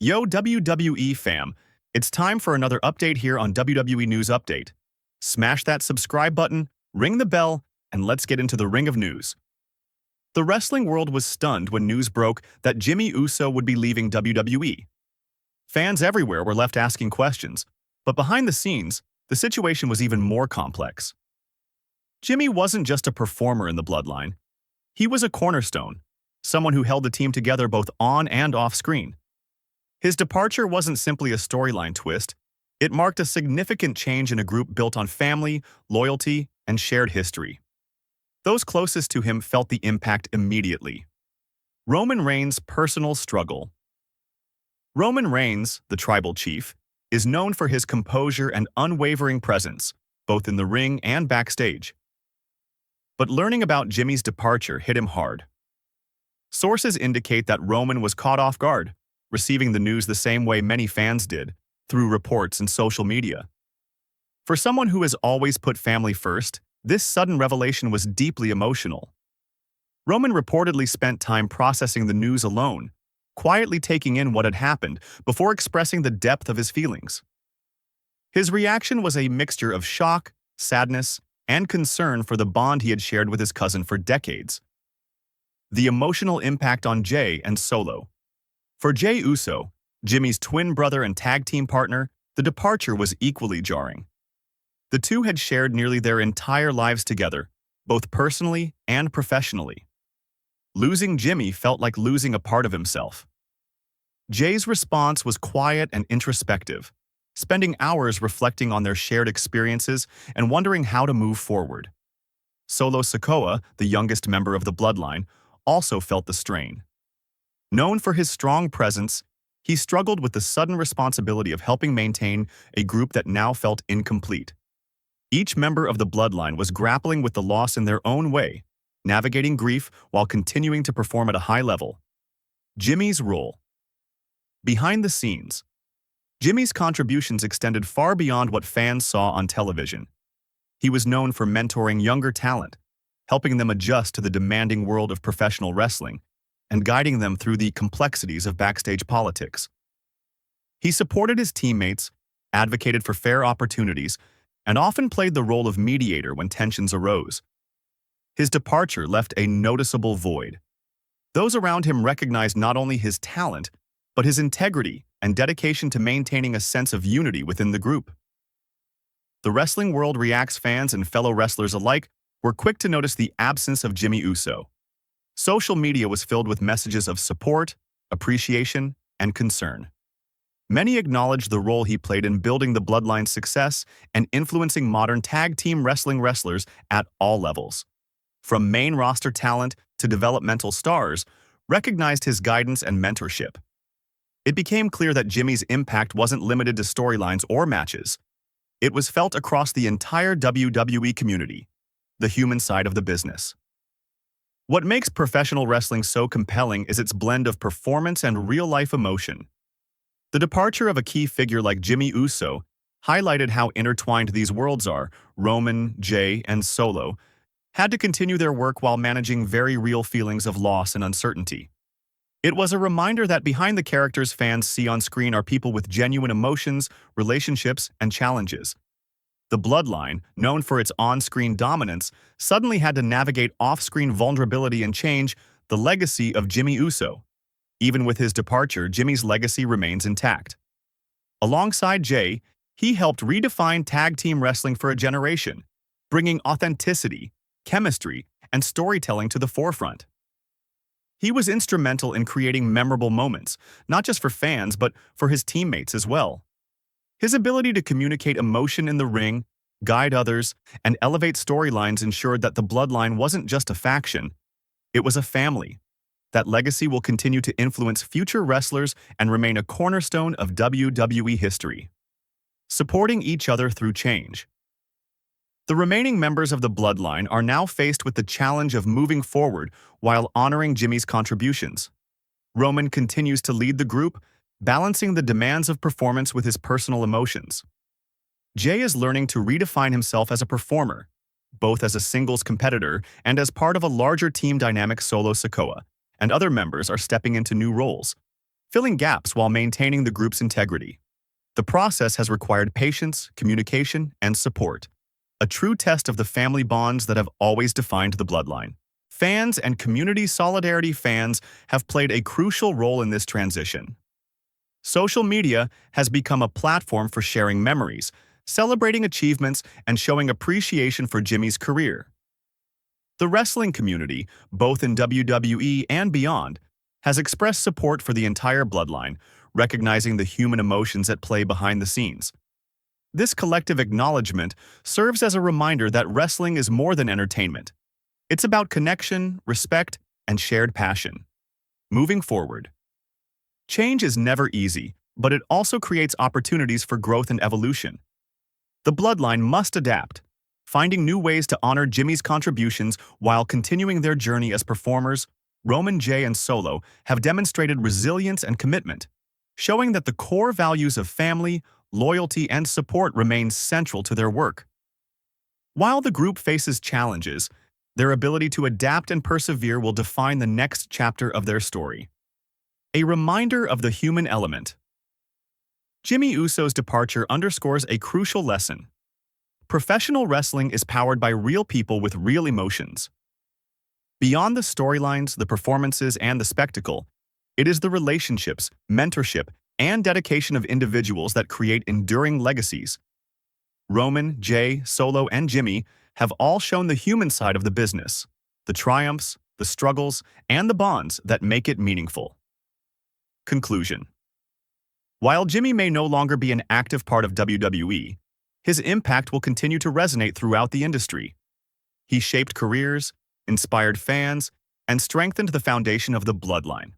Yo WWE fam, it's time for another update here on WWE News Update. Smash that subscribe button, ring the bell, and let's get into the ring of news. The wrestling world was stunned when news broke that Jimmy Uso would be leaving WWE. Fans everywhere were left asking questions, but behind the scenes, the situation was even more complex. Jimmy wasn't just a performer in the Bloodline. He was a cornerstone, someone who held the team together both on and off screen. His departure wasn't simply a storyline twist, it marked a significant change in a group built on family, loyalty, and shared history. Those closest to him felt the impact immediately. Roman Reigns' personal struggle. Roman Reigns, the tribal chief, is known for his composure and unwavering presence, both in the ring and backstage. But learning about Jimmy's departure hit him hard. Sources indicate that Roman was caught off guard, receiving the news the same way many fans did, through reports and social media. For someone who has always put family first, this sudden revelation was deeply emotional. Roman reportedly spent time processing the news alone, quietly taking in what had happened before expressing the depth of his feelings. His reaction was a mixture of shock, sadness, and concern for the bond he had shared with his cousin for decades. The emotional impact on Jey and Solo. For Jey Uso, Jimmy's twin brother and tag team partner, the departure was equally jarring. The two had shared nearly their entire lives together, both personally and professionally. Losing Jimmy felt like losing a part of himself. Jey's response was quiet and introspective, spending hours reflecting on their shared experiences and wondering how to move forward. Solo Sikoa, the youngest member of the Bloodline, also felt the strain. Known for his strong presence, he struggled with the sudden responsibility of helping maintain a group that now felt incomplete. Each member of the Bloodline was grappling with the loss in their own way, navigating grief while continuing to perform at a high level. Jimmy's role. Behind the scenes, Jimmy's contributions extended far beyond what fans saw on television. He was known for mentoring younger talent, helping them adjust to the demanding world of professional wrestling, and guiding them through the complexities of backstage politics. He supported his teammates, advocated for fair opportunities, and often played the role of mediator when tensions arose. His departure left a noticeable void. Those around him recognized not only his talent, but his integrity and dedication to maintaining a sense of unity within the group. The wrestling world reacts fans and fellow wrestlers alike were quick to notice the absence of Jimmy Uso. Social media was filled with messages of support, appreciation, and concern. Many acknowledged the role he played in building the Bloodline's success and influencing modern tag team wrestling wrestlers at all levels. From main roster talent to developmental stars, recognized his guidance and mentorship. It became clear that Jimmy's impact wasn't limited to storylines or matches. It was felt across the entire WWE community, the human side of the business. What makes professional wrestling so compelling is its blend of performance and real-life emotion. The departure of a key figure like Jimmy Uso highlighted how intertwined these worlds are. Roman, Jey, and Solo had to continue their work while managing very real feelings of loss and uncertainty. It was a reminder that behind the characters fans see on screen are people with genuine emotions, relationships, and challenges. The Bloodline, known for its on-screen dominance, suddenly had to navigate off-screen vulnerability and change, the legacy of Jimmy Uso. Even with his departure, Jimmy's legacy remains intact. Alongside Jey, he helped redefine tag team wrestling for a generation, bringing authenticity, chemistry, and storytelling to the forefront. He was instrumental in creating memorable moments, not just for fans but for his teammates as well. His ability to communicate emotion in the ring, guide others, and elevate storylines ensured that the Bloodline wasn't just a faction, it was a family. That legacy will continue to influence future wrestlers and remain a cornerstone of WWE history. Supporting each other through change. The remaining members of the Bloodline are now faced with the challenge of moving forward while honoring Jimmy's contributions. Roman continues to lead the group, balancing the demands of performance with his personal emotions. Jey is learning to redefine himself as a performer, both as a singles competitor and as part of a larger team dynamic. Solo Sikoa and other members are stepping into new roles, filling gaps while maintaining the group's integrity. The process has required patience, communication, and support, a true test of the family bonds that have always defined the bloodline. Fans and community solidarity fans have played a crucial role in this transition. Social media has become a platform for sharing memories, celebrating achievements, and showing appreciation for Jimmy's career. The wrestling community, both in WWE and beyond, has expressed support for the entire bloodline, recognizing the human emotions at play behind the scenes. This collective acknowledgement serves as a reminder that wrestling is more than entertainment. It's about connection, respect, and shared passion. Moving forward. Change is never easy, but it also creates opportunities for growth and evolution. The bloodline must adapt, finding new ways to honor Jimmy's contributions while continuing their journey as performers. Roman, Jey, and Solo have demonstrated resilience and commitment, showing that the core values of family, loyalty, and support remain central to their work. While the group faces challenges, their ability to adapt and persevere will define the next chapter of their story. A reminder of the human element. Jimmy Uso's departure underscores a crucial lesson. Professional wrestling is powered by real people with real emotions. Beyond the storylines, the performances, and the spectacle, it is the relationships, mentorship, and dedication of individuals that create enduring legacies. Roman, Jey, Solo, and Jimmy have all shown the human side of the business, the triumphs, the struggles, and the bonds that make it meaningful. Conclusion. While Jimmy may no longer be an active part of WWE, his impact will continue to resonate throughout the industry. He shaped careers, inspired fans, and strengthened the foundation of the bloodline.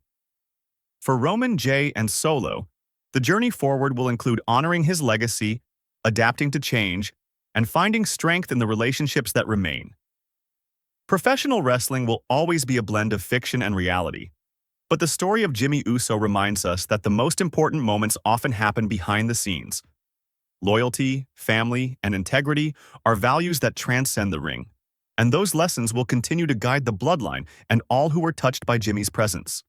For Roman, Jey, and Solo, the journey forward will include honoring his legacy, adapting to change, and finding strength in the relationships that remain. Professional wrestling will always be a blend of fiction and reality, but the story of Jimmy Uso reminds us that the most important moments often happen behind the scenes. Loyalty, family, and integrity are values that transcend the ring, and those lessons will continue to guide the bloodline and all who were touched by Jimmy's presence.